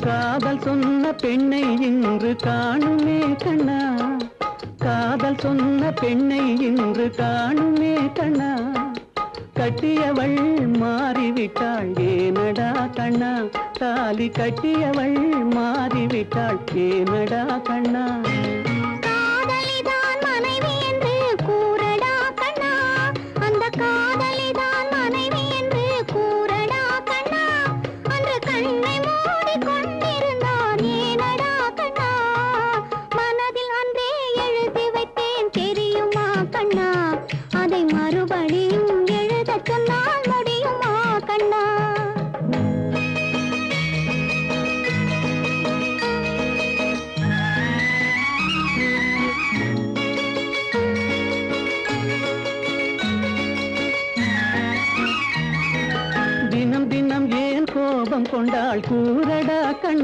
காதல் சொன்ன பெண்ணை இன்று காணுமே கண்ணா, காதல் சொன்ன பெண்ணை இன்று காணுமே கண்ணா, கட்டியவள் மாறிவிட்டாள் ஏனடா கண்ணா, தாலி கட்டியவள் மாறிவிட்டாள் ஏனடா கண்ணா. அதை மறுபடியும் எழுத சொன்னால் முடியுமா கண்ணா? தினம் தினம் ஏன் கோபம் கொண்டாள் கூறடா கண்ணா.